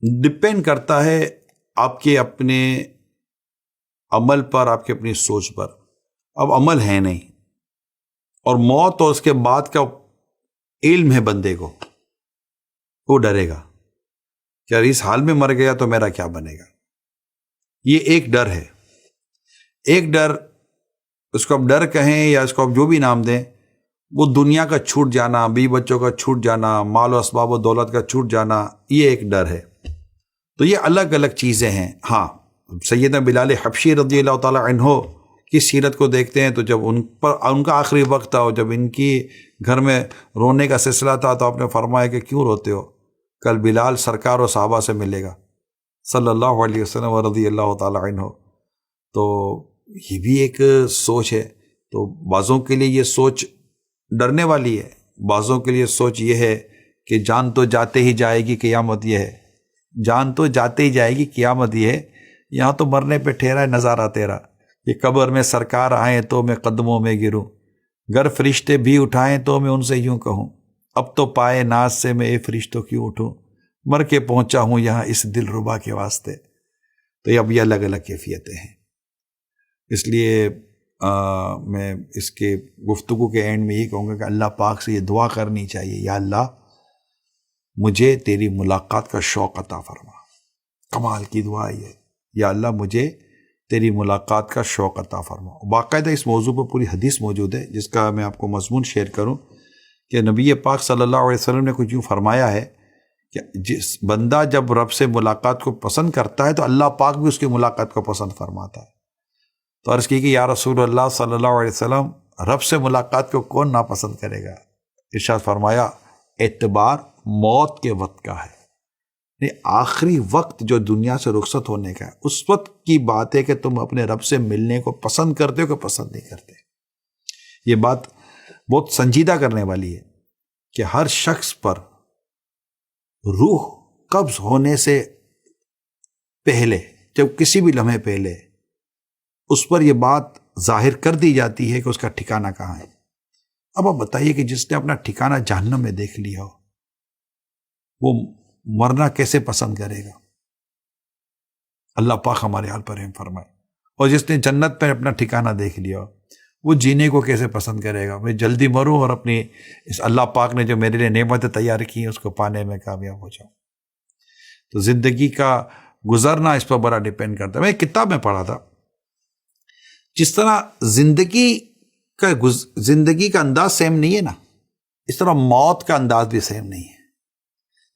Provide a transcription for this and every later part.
Depend کرتا ہے آپ کے اپنے عمل پر، آپ کی اپنی سوچ پر. اب عمل ہے نہیں، اور موت اور اس کے بعد کا علم ہے بندے کو، وہ ڈرے گا کہ یار اس حال میں مر گیا تو میرا کیا بنے گا. یہ ایک ڈر ہے. ایک ڈر، اس کو آپ ڈر کہیں یا اس کو آپ جو بھی نام دیں، وہ دنیا کا چھوٹ جانا، بیوی بچوں کا چھوٹ جانا، مال و اسباب و دولت کا چھوٹ جانا، یہ ایک ڈر ہے. تو یہ الگ الگ چیزیں ہیں. ہاں، سیدنا بلال حبشی رضی اللہ تعالی عنہ کی سیرت کو دیکھتے ہیں تو جب ان کا آخری وقت تھا، اور جب ان کی گھر میں رونے کا سلسلہ تھا، تو آپ نے فرمایا کہ کیوں روتے ہو؟ کل بلال سرکار و صحابہ سے ملے گا صلی اللہ علیہ وسلم و رضی اللہ تعالی عنہ. تو یہ بھی ایک سوچ ہے. تو بعضوں کے لیے یہ سوچ ڈرنے والی ہے، بعضوں کے لیے سوچ یہ ہے کہ جان تو جاتے ہی جائے گی، قیامت یہ ہے. جان تو جاتے ہی جائے گی، قیامت یہ ہے. یہاں تو مرنے پہ ٹھہرا ہے نظارہ تیرا. یہ قبر میں سرکار آئیں تو میں قدموں میں گروں، گر فرشتے بھی اٹھائیں تو میں ان سے یوں کہوں، اب تو پائے ناز سے میں اے فرشتوں کیوں اٹھوں، مر کے پہنچا ہوں یہاں اس دل ربا کے واسطے. تو یہ اب یہ الگ الگ کیفیتیں ہیں. اس لیے میں اس کے گفتگو کے اینڈ میں یہ کہوں گا کہ اللہ پاک سے یہ دعا کرنی چاہیے، یا اللہ مجھے تیری ملاقات کا شوق عطا فرما. کمال کی دعا یہ، یا اللہ مجھے تیری ملاقات کا شوق عطا فرما. باقاعدہ اس موضوع پر پوری حدیث موجود ہے، جس کا میں آپ کو مضمون شیئر کروں کہ نبی پاک صلی اللہ علیہ وسلم نے کچھ یوں فرمایا ہے کہ جس بندہ جب رب سے ملاقات کو پسند کرتا ہے تو اللہ پاک بھی اس کی ملاقات کو پسند فرماتا ہے. تو عرض کی کہ یا رسول اللہ صلی اللہ علیہ وسلم، رب سے ملاقات کو کون ناپسند کرے گا؟ ارشاد فرمایا اعتبار موت کے وقت کا ہے، آخری وقت جو دنیا سے رخصت ہونے کا ہے، اس وقت کی بات ہے کہ تم اپنے رب سے ملنے کو پسند کرتے ہو کہ پسند نہیں کرتے. یہ بات بہت سنجیدہ کرنے والی ہے کہ ہر شخص پر روح قبض ہونے سے پہلے، جب کسی بھی لمحے پہلے اس پر یہ بات ظاہر کر دی جاتی ہے کہ اس کا ٹھکانہ کہاں ہے. اب آپ بتائیے کہ جس نے اپنا ٹھکانہ جہنم میں دیکھ لیا ہو، وہ مرنا کیسے پسند کرے گا؟ اللہ پاک ہمارے حال پر رحم فرمائے. اور جس نے جنت پر اپنا ٹھکانہ دیکھ لیا ہو، وہ جینے کو کیسے پسند کرے گا؟ میں جلدی مروں اور اپنی اس اللہ پاک نے جو میرے لیے نعمتیں تیار کی ہیں اس کو پانے میں کامیاب ہو جاؤں. تو زندگی کا گزرنا اس پر بڑا ڈیپینڈ کرتا ہے. میں ایک کتاب میں پڑھا تھا، جس طرح زندگی کا انداز سیم نہیں ہے نا، اس طرح موت کا انداز بھی سیم نہیں ہے.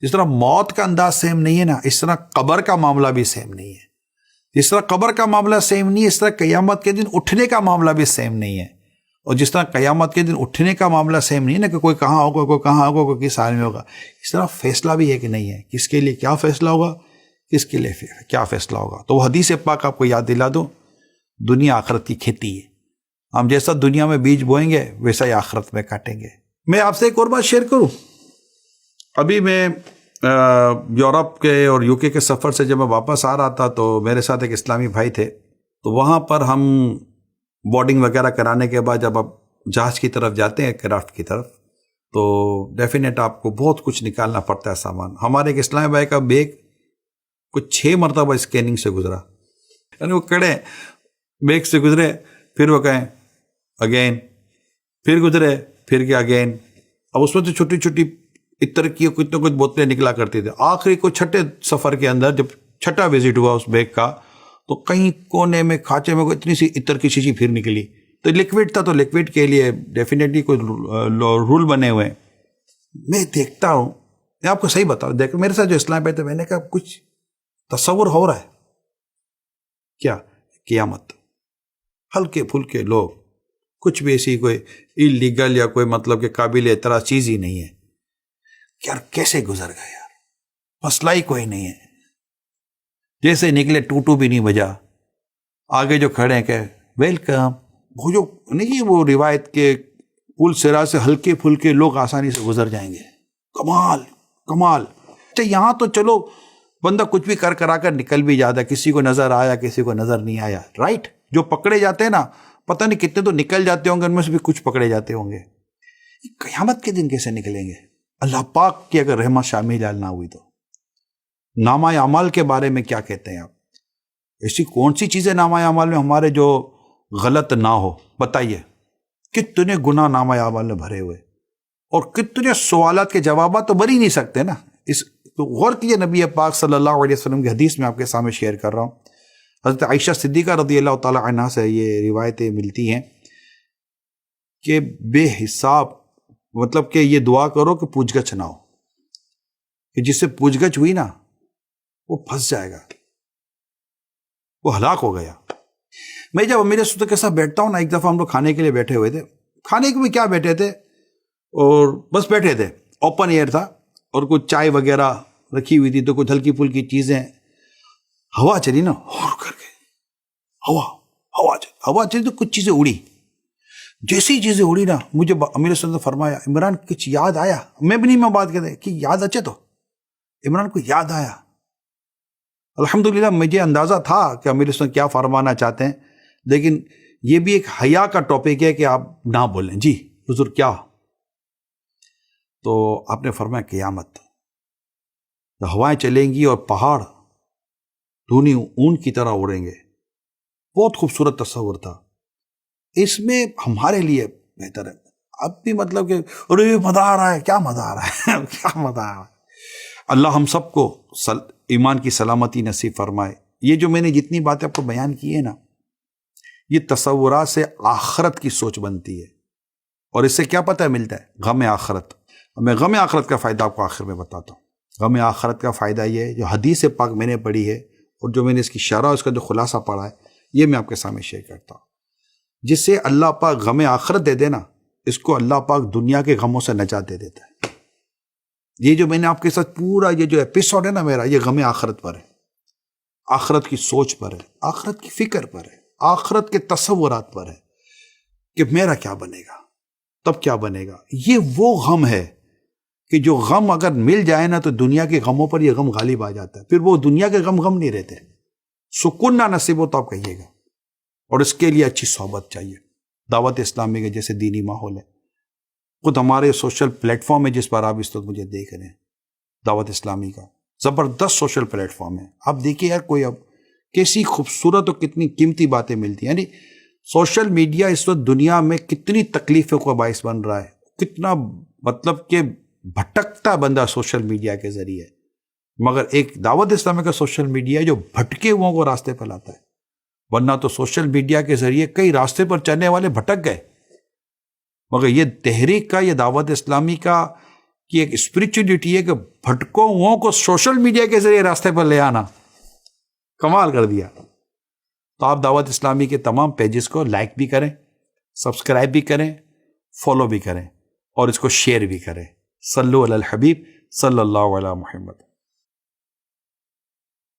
جس طرح موت کا انداز سیم نہیں ہے نا، اس طرح قبر کا معاملہ بھی سیم نہیں ہے. جس طرح قبر کا معاملہ سیم نہیں ہے، اس طرح قیامت کے دن اٹھنے کا معاملہ بھی سیم نہیں ہے. اور جس طرح قیامت کے دن اٹھنے کا معاملہ سیم نہیں ہے نا، کہ کوئی کہاں ہوگا، کوئی کہاں ہوگا، کوئی کس حال میں ہوگا، اس طرح فیصلہ بھی ہے کہ نہیں ہے، کس کے لیے کیا فیصلہ ہوگا، کس کے لیے کیا فیصلہ ہوگا. تو وہ حدیث پاک آپ کو یاد دلا دو، دنیا آخرت کی کھیتی ہے. ہم جیسا دنیا میں بیج بوئیں گے ویسا ہی آخرت میں کاٹیں گے. میں آپ سے ایک اور بات شیئر کروں. ابھی میں یورپ کے اور یو کے سفر سے جب میں واپس آ رہا تھا تو میرے ساتھ ایک اسلامی بھائی تھے. تو وہاں پر ہم بورڈنگ وغیرہ کرانے کے بعد جب آپ جہاز کی طرف جاتے ہیں، کرافٹ کی طرف، تو ڈیفینیٹ آپ کو بہت کچھ نکالنا پڑتا ہے سامان. ہمارے ایک اسلامی بھائی کا بیگ کچھ 6 مرتبہ اسکیننگ سے گزرا. یعنی وہ کڑے بیگ سے گزرے، پھر وہ کہیں اگین، پھر گزرے، پھر کیا اگین. اب اس میں تو چھوٹی چھوٹی اتر کی کچھ نہ کچھ بوتلیں نکلا کرتی تھی. آخری کو چھٹے سفر کے اندر جب چھٹا وزٹ ہوا اس بیگ کا، تو کہیں کونے میں کھانچے میں کوئی اتنی سی اتر کی شیشی پھر نکلی. تو لیکوڈ تھا، تو لیکوڈ کے لیے ڈیفینیٹلی کوئی رول بنے ہوئے ہیں. میں دیکھتا ہوں، میں آپ کو صحیح بتاؤں، دیکھ میرے ساتھ جو اسلام پہ تھے، میں نے کہا کچھ تصور ہو رہا ہے کیا؟ قیامت. ہلکے پھلکے لوگ، کچھ بھی ایسی کوئی اللیگل یا کوئی مطلب کہ قابل اعتراض چیز ہی نہیں ہے. یار کیسے گزر گئے یار، مسئلہ ہی کوئی نہیں ہے. جیسے نکلے ٹوٹو بھی نہیں بجا. آگے جو کھڑے ہیں کہ ویلکم، وہ جو نہیں، وہ روایت کے پل سرا سے ہلکے پھلکے لوگ آسانی سے گزر جائیں گے. کمال کمال. اچھا یہاں تو چلو بندہ کچھ بھی کرا کر نکل بھی جاتا ہے، کسی کو نظر آیا کسی کو نظر نہیں آیا، رائٹ. جو پکڑے جاتے ہیں نا، پتہ نہیں کتنے تو نکل جاتے ہوں گے، ان میں سے بھی کچھ پکڑے جاتے ہوں گے. قیامت کے دن کیسے نکلیں گے؟ اللہ پاک کی اگر رحمت شامل نہ ہوئی تو. نامہ اعمال کے بارے میں کیا کہتے ہیں آپ؟ ایسی کون سی چیزیں نامہ اعمال میں ہمارے جو غلط نہ ہو بتائیے. کتنے گناہ نامہ اعمال میں بھرے ہوئے اور کتنے سوالات کے جوابات تو بھر ہی نہیں سکتے نا. اس تو غور کیجیے، نبی پاک صلی اللہ علیہ وسلم کی حدیث میں آپ کے سامنے شیئر کر رہا ہوں. حضرت عائشہ صدیقہ رضی اللہ تعالی عنہا سے یہ روایتیں ملتی ہیں کہ بے حساب، مطلب کہ یہ دعا کرو کہ پوچھ گچھ نہ ہو، کہ جس سے پوچھ گچھ ہوئی نا وہ پھنس جائے گا، وہ ہلاک ہو گیا. میں جب میرے سوتے کے ساتھ بیٹھتا ہوں نا، ایک دفعہ ہم لوگ کھانے کے لیے بیٹھے ہوئے تھے، کھانے کے بھی کیا بیٹھے تھے اور بس بیٹھے تھے، اوپن ایئر تھا اور کچھ چائے وغیرہ رکھی ہوئی تھی، تو کچھ ہلکی پھلکی چیزیں، ہوا چلی نا اور کر کے، ہوا چلی تو کچھ چیزیں اڑی. جیسی چیزیں اڑی نا، مجھے امیر صلی اللہ نے فرمایا عمران کچھ یاد آیا. میں بھی نہیں میں بات کہتے کہ یاد اچھے تو عمران کو یاد آیا. الحمدللہ مجھے اندازہ تھا کہ امیر صلی اللہ کیا فرمانا چاہتے ہیں، لیکن یہ بھی ایک حیا کا ٹاپک ہے کہ آپ نہ بولیں. جی حضور کیا؟ تو آپ نے فرمایا قیامت، ہوائیں چلیں گی اور پہاڑ دھونی اون کی طرح اڑیں گے. بہت خوبصورت تصور تھا. اس میں ہمارے لیے بہتر ہے. اب بھی مطلب کہ ارے مزہ آ رہا ہے، کیا مزہ آ رہا ہے کیا مزہ آ رہا ہے. اللہ ہم سب کو ایمان کی سلامتی نصیب فرمائے. یہ جو میں نے جتنی باتیں آپ کو بیان کی ہے نا، یہ تصورات سے آخرت کی سوچ بنتی ہے، اور اس سے کیا پتہ ملتا ہے؟ غم آخرت. میں غم آخرت کا فائدہ آپ کو آخر میں بتاتا ہوں. غم آخرت کا فائدہ یہ ہے، جو حدیث پاک میں نے پڑھی ہے اور جو میں نے اس کی شرح، اس کا جو خلاصہ پڑھا ہے، یہ میں آپ کے سامنے شیئر کرتا ہوں. جس سے اللہ پاک غم آخرت دے دینا، اس کو اللہ پاک دنیا کے غموں سے نجات دے دیتا ہے. یہ جو میں نے آپ کے ساتھ پورا یہ جو ایپیسوڈ ہے نا میرا، یہ غم آخرت پر ہے، آخرت کی سوچ پر ہے، آخرت کی فکر پر ہے، آخرت کے تصورات پر ہے کہ میرا کیا بنے گا، تب کیا بنے گا. یہ وہ غم ہے کہ جو غم اگر مل جائے نا تو دنیا کے غموں پر یہ غم غالب آ جاتا ہے. پھر وہ دنیا کے غم نہیں رہتے. سکون نہ نصیب ہو تو آپ کہیے گا، اور اس کے لیے اچھی صحبت چاہیے. دعوت اسلامی کے جیسے دینی ماحول ہے، خود ہمارے سوشل پلیٹ فارم ہے جس پر آپ اس وقت مجھے دیکھ رہے ہیں، دعوت اسلامی کا زبردست سوشل پلیٹ فارم ہے. آپ دیکھیے یار، کوئی اب کیسی خوبصورت اور کتنی قیمتی باتیں ملتی ہیں. یعنی سوشل میڈیا اس وقت دنیا میں کتنی تکلیفوں کا باعث بن رہا ہے، کتنا مطلب کہ بھٹکتا بندہ سوشل میڈیا کے ذریعے. مگر ایک دعوت اسلامی کا سوشل میڈیا جو بھٹکے ہوں کو راستے پہ لاتا ہے. ورنہ تو سوشل میڈیا کے ذریعے کئی راستے پر چلنے والے بھٹک گئے، مگر یہ تحریک کا، یہ دعوت اسلامی کا کی ایک اسپرچولیٹی ہے کہ بھٹکوں ہوں کو سوشل میڈیا کے ذریعے راستے پر لے آنا. کمال کر دیا. تو آپ دعوت اسلامی کے تمام پیجز کو لائک بھی کریں، سبسکرائب بھی کریں، فالو بھی کریں، اور اس کو شیئر بھی کریں. صلو علی الحبیب صلی اللہ علیہ محمد.